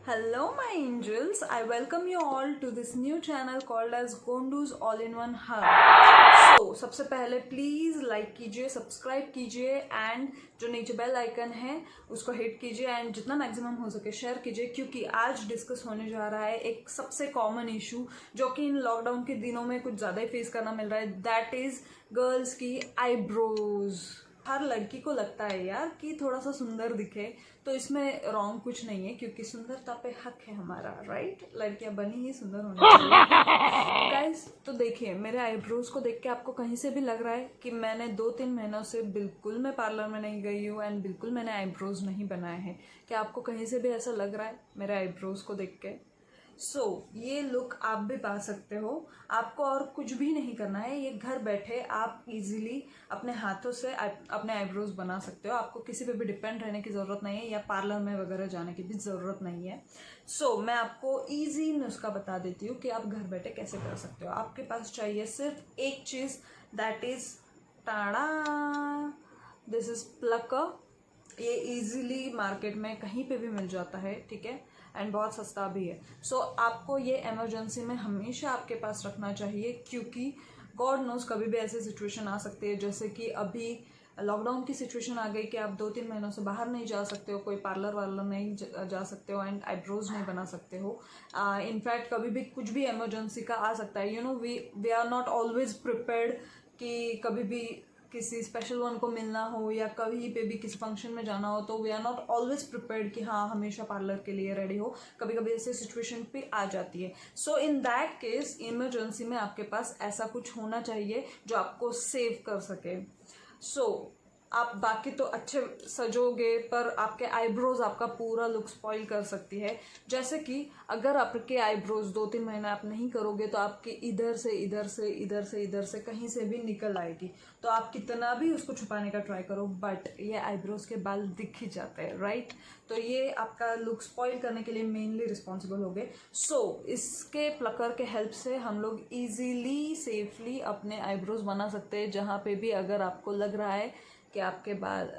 Hello my angels, I welcome you all to this new channel called as Gondu's All-in-One Hub. So सबसे पहले please like कीजिए, subscribe कीजिए and जो नीचे bell icon है उसको हिट कीजिए एंड जितना मैक्सिमम हो सके शेयर कीजिए, क्योंकि आज डिस्कस होने जा रहा है एक सबसे कॉमन इशू जो कि इन लॉकडाउन के दिनों में कुछ ज़्यादा ही फेस करना मिल रहा है। दैट इज़ गर्ल्स की आईब्रोज। हर लड़की को लगता है यार कि थोड़ा सा सुंदर दिखे, तो इसमें रॉन्ग कुछ नहीं है क्योंकि सुंदरता पे हक है हमारा, राइट। लड़कियां बनी ही सुंदर होनी चाहिए गाइस। तो देखिए, मेरे आईब्रोज को देख के आपको कहीं से भी लग रहा है कि मैंने 2-3 महीनों से बिल्कुल मैं पार्लर में नहीं गई हूँ एंड बिल्कुल मैंने आईब्रोज नहीं बनाए हैं? क्या आपको कहीं से भी ऐसा लग रहा है मेरे आईब्रोज को देख के? ये लुक आप भी पा सकते हो। आपको और कुछ भी नहीं करना है, ये घर बैठे आप इजीली अपने हाथों से अपने आईब्रोज बना सकते हो। आपको किसी पे भी डिपेंड रहने की ज़रूरत नहीं है या पार्लर में वगैरह जाने की भी ज़रूरत नहीं है। मैं आपको इजी नुस्खा बता देती हूँ कि आप घर बैठे कैसे कर सकते हो। आपके पास चाहिए सिर्फ एक चीज़, that is tada, this is plucker. ये इजीली मार्केट में कहीं पे भी मिल जाता है, ठीक है, एंड बहुत सस्ता भी है। आपको ये इमरजेंसी में हमेशा आपके पास रखना चाहिए, क्योंकि गॉड नोज कभी भी ऐसी सिचुएशन आ सकती है, जैसे कि अभी लॉकडाउन की सिचुएशन आ गई कि आप 2-3 महीनों से बाहर नहीं जा सकते हो, कोई पार्लर वार्लर नहीं जा सकते हो एंड आईब्रोज नहीं बना सकते हो। इनफैक्ट कभी भी कुछ भी इमरजेंसी का आ सकता है। We are not always prepared कि कभी भी किसी स्पेशल वन को मिलना हो या कहीं पे भी किसी फंक्शन में जाना हो, तो we are not always prepared कि हाँ हमेशा पार्लर के लिए रेडी हो। कभी कभी ऐसे सिचुएशन पे आ जाती है। इन दैट केस इमरजेंसी में आपके पास ऐसा कुछ होना चाहिए जो आपको सेव कर सके। आप बाकी तो अच्छे सजोगे, पर आपके आईब्रोज आपका पूरा लुक स्पॉइल कर सकती है। जैसे कि अगर आपके आईब्रोज 2-3 महीने आप नहीं करोगे तो आपके इधर से इधर से इधर से इधर से कहीं से भी निकल आएगी। तो आप कितना भी उसको छुपाने का ट्राई करो, बट ये आईब्रोज के बाल दिख ही जाते हैं, राइट। तो ये आपका लुक स्पॉइल करने के लिए मेनली रिस्पॉन्सिबल हो गए। इसके प्लकर के हेल्प से हम लोग इजीली सेफली अपने आईब्रोज बना सकते हैं। जहाँ पे भी अगर आपको लग रहा है कि आपके बाल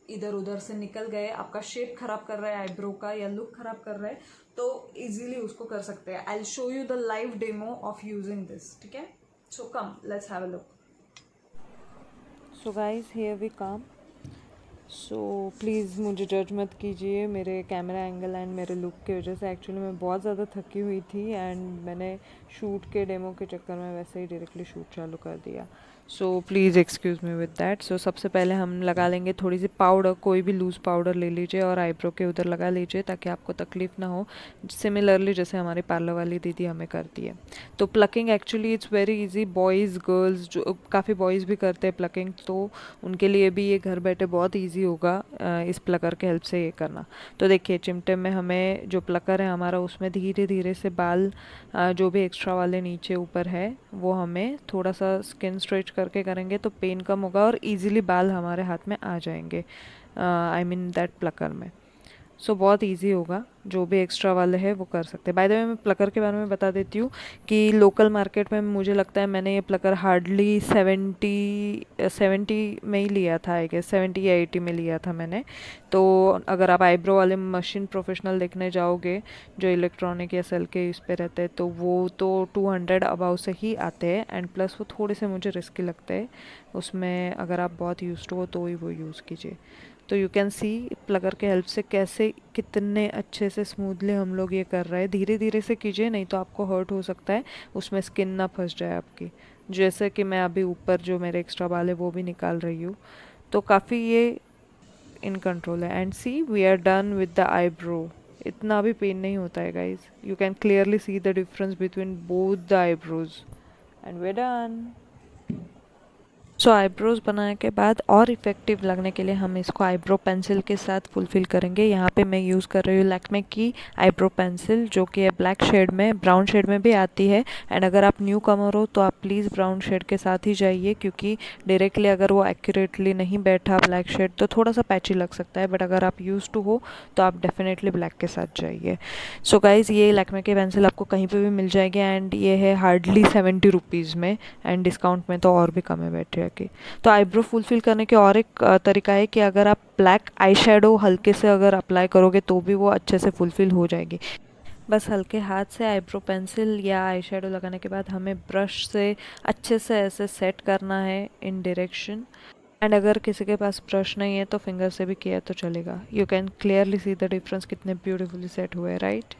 इधर उधर से निकल गए, आपका शेप खराब कर रहा है आईब्रो का या लुक खराब कर रहा है, तो इजीली उसको कर सकते हैं। I will show you the live demo of using this, ठीक है। Come let's have a look. Guys here we come. Please मुझे जज मत कीजिए मेरे कैमरा एंगल एंड मेरे लुक की वजह से। एक्चुअली मैं बहुत ज़्यादा थकी हुई थी एंड मैंने शूट के डेमो के चक्कर में वैसे ही डायरेक्टली शूट चालू कर दिया। Please excuse me with that. सबसे पहले हम लगा लेंगे थोड़ी सी पाउडर, कोई भी लूज़ पाउडर ले लीजिए और आईब्रो के उधर लगा लीजिए ताकि आपको तकलीफ़ ना हो, सिमिलरली जैसे हमारी पार्लर वाली दीदी हमें करती है। तो plucking actually it's very easy. Boys girls जो काफ़ी बॉयज़ भी करते हैं प्लकिंग, तो उनके लिए भी ये घर बैठे बहुत ईजी होगा इस प्लकर के हेल्प से ये करना। तो देखिए, चिमटे में हमें जो प्लकर है हमारा, उसमें धीरे धीरे से बाल जो भी एक्स्ट्रा वाले नीचे ऊपर है वो हमें थोड़ा सा स्किन स्ट्रेच करके करेंगे तो पेन कम होगा और इजीली बाल हमारे हाथ में आ जाएंगे, आई मीन दैट प्लकर में। बहुत इजी होगा, जो भी एक्स्ट्रा वाले है वो कर सकते हैं। बाय द वे मैं प्लकर के बारे में बता देती हूँ कि लोकल मार्केट में मुझे लगता है मैंने ये प्लकर हार्डली 70 में ही लिया था, आई गेस 70 या 80 में लिया था मैंने। तो अगर आप आईब्रो वाले मशीन प्रोफेशनल देखने जाओगे जो इलेक्ट्रॉनिक या सेल के इस पे रहते हैं, तो वो तो 200 अबाउ से ही आते हैं एंड प्लस वो थोड़े से मुझे रिस्की लगते हैं। उसमें अगर आप बहुत यूज्ड हो तो ही वो यूज़ कीजिए। तो यू कैन सी प्लगर के हेल्प से कैसे कितने अच्छे से स्मूथली हम लोग ये कर रहे हैं। धीरे धीरे से कीजिए, नहीं तो आपको हर्ट हो सकता है, उसमें स्किन ना फंस जाए आपकी। जैसे कि मैं अभी ऊपर जो मेरे एक्स्ट्रा बाल है वो भी निकाल रही हूँ, तो काफ़ी ये इन कंट्रोल है। And see we are done with the eyebrow. इतना भी पेन नहीं होता है guys, you can clearly see the difference between both the eyebrows and we done. Eyebrows बनाने के बाद और इफ़ेक्टिव लगने के लिए हम इसको आईब्रो पेंसिल के साथ फुलफिल करेंगे। यहाँ पे मैं यूज़ कर रही हूँ लैक्मे की आईब्रो पेंसिल, जो कि है ब्लैक शेड में, ब्राउन शेड में भी आती है। एंड अगर आप न्यू कमर हो तो आप प्लीज़ ब्राउन शेड के साथ ही जाइए, क्योंकि डायरेक्टली अगर वो एक्यूरेटली नहीं बैठा ब्लैक शेड तो थोड़ा सा पैची लग सकता है, बट अगर आप यूज़ टू हो तो आप डेफिनेटली ब्लैक के साथ जाइए। गाइज़, ये लैक्मे की पेंसिल आपको कहीं पर भी मिल जाएगी एंड ये है हार्डली 70 रुपीज़ में, एंड डिस्काउंट में तो और भी कम है बैठिए। सके। तो आईब्रो फुलफिल करने के और एक तरीका है कि अगर आप ब्लैक आई शेडो हल्के से अगर अप्लाई करोगे तो भी वो अच्छे से फुलफिल हो जाएगी। बस हल्के हाथ से आईब्रो पेंसिल या आई शेडो लगाने के बाद हमें ब्रश से अच्छे से ऐसे सेट करना है इन डायरेक्शन। एंड अगर किसी के पास ब्रश नहीं है तो फिंगर से भी किया तो चलेगा। You can clearly see the difference कितने ब्यूटीफुली सेट हुए, राइट।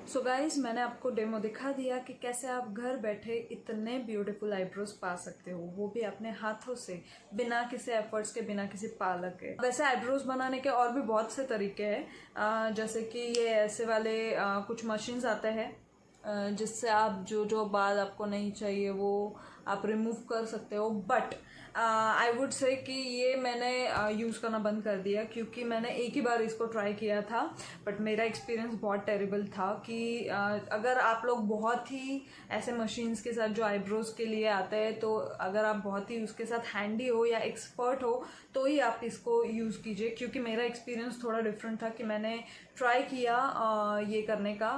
सो गाइज, मैंने आपको डेमो दिखा दिया कि कैसे आप घर बैठे इतने ब्यूटीफुल आईब्रोज पा सकते हो, वो भी अपने हाथों से, बिना किसी एफर्ट्स के, बिना किसी पार्लर के। वैसे आईब्रोज बनाने के और भी बहुत से तरीके हैं, जैसे कि ये ऐसे वाले कुछ मशीन्स आते हैं जिससे आप जो बाल आपको नहीं चाहिए वो आप रिमूव कर सकते हो। बट आई वुड से कि ये मैंने यूज़ करना बंद कर दिया, क्योंकि मैंने एक ही बार इसको ट्राई किया था, बट मेरा एक्सपीरियंस बहुत टेरिबल था। कि अगर आप लोग बहुत ही ऐसे मशीन्स के साथ जो आईब्रोज के लिए आते हैं, तो अगर आप बहुत ही उसके साथ हैंडी हो या एक्सपर्ट हो तो ही आप इसको यूज़ कीजिए। क्योंकि मेरा एक्सपीरियंस थोड़ा डिफरेंट था कि मैंने ट्राई किया ये करने का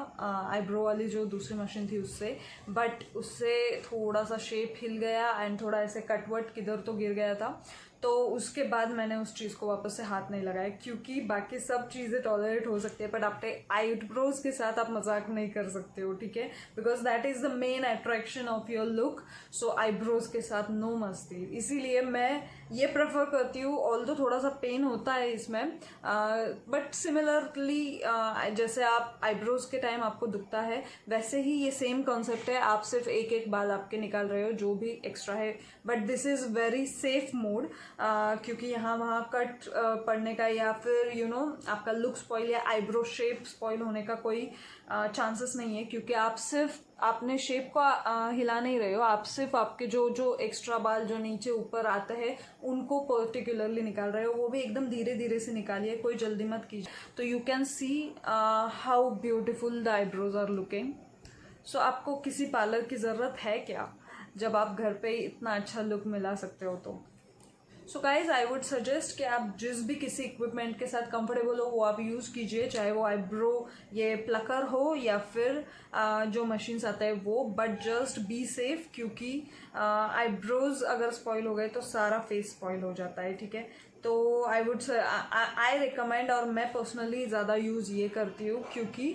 आईब्रो वाली जो दूसरी मशीन थी उससे, बट उससे थोड़ा सा शेप हिल गया एंड थोड़ा ऐसे कटवट किधर तो गिर गया था। तो उसके बाद मैंने उस चीज़ को वापस से हाथ नहीं लगाया, क्योंकि बाकी सब चीज़ें टॉलरेट हो सकती है बट आपके आईब्रोज के साथ आप मजाक नहीं कर सकते हो, ठीक है। Because that is the main attraction of your look. So eyebrows के साथ नो मस्ती। इसीलिए मैं ये प्रेफर करती हूँ, ऑल्दो थोड़ा सा पेन होता है इसमें, बट सिमिलरली जैसे आप आईब्रोज के टाइम आपको दुखता है, वैसे ही ये सेम कॉन्सेप्ट है। आप सिर्फ एक एक बाल आपके निकाल रहे हो जो भी एक्स्ट्रा है, but this is very safe mode, क्योंकि यहाँ वहाँ कट पड़ने का या फिर आपका लुक स्पॉइल या आईब्रो शेप स्पॉइल होने का कोई चांसेस नहीं है, क्योंकि आप सिर्फ आपने शेप को हिला नहीं रहे हो, आप सिर्फ आपके जो एक्स्ट्रा बाल जो नीचे ऊपर आते हैं उनको पर्टिकुलरली निकाल रहे हो। वो भी एकदम धीरे धीरे से निकालिए, कोई जल्दी मत कीजिए। तो you can see how beautiful the eyebrows are looking. So आपको किसी पार्लर की ज़रूरत है क्या, जब आप घर पे ही इतना अच्छा लुक मिला सकते हो। तो so guys, I would suggest कि आप जिस भी किसी इक्विपमेंट के साथ कंफर्टेबल हो वो आप यूज़ कीजिए, चाहे वो आईब्रो ये प्लकर हो या फिर जो मशीन्स आता है वो, बट जस्ट बी सेफ, क्योंकि आईब्रोज अगर स्पॉइल हो गए तो सारा फेस स्पॉइल हो जाता है, ठीक है। तो आई वुड आई रिकमेंड, और मैं पर्सनली ज़्यादा यूज़ ये करती हूँ क्योंकि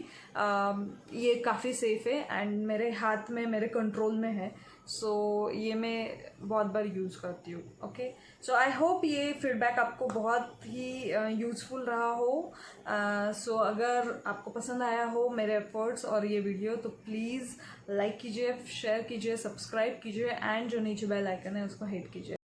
ये काफ़ी सेफ है एंड मेरे हाथ में, मेरे कंट्रोल में है। सो ये मैं बहुत बार यूज़ करती हूँ। ओके, सो आई होप ये फीडबैक आपको बहुत ही यूज़फुल रहा हो। सो अगर आपको पसंद आया हो मेरे एफर्ट्स और ये वीडियो, तो प्लीज़ लाइक कीजिए, शेयर कीजिए, सब्सक्राइब कीजिए एंड जो नीचे बेल आइकन है उसको हिट कीजिए।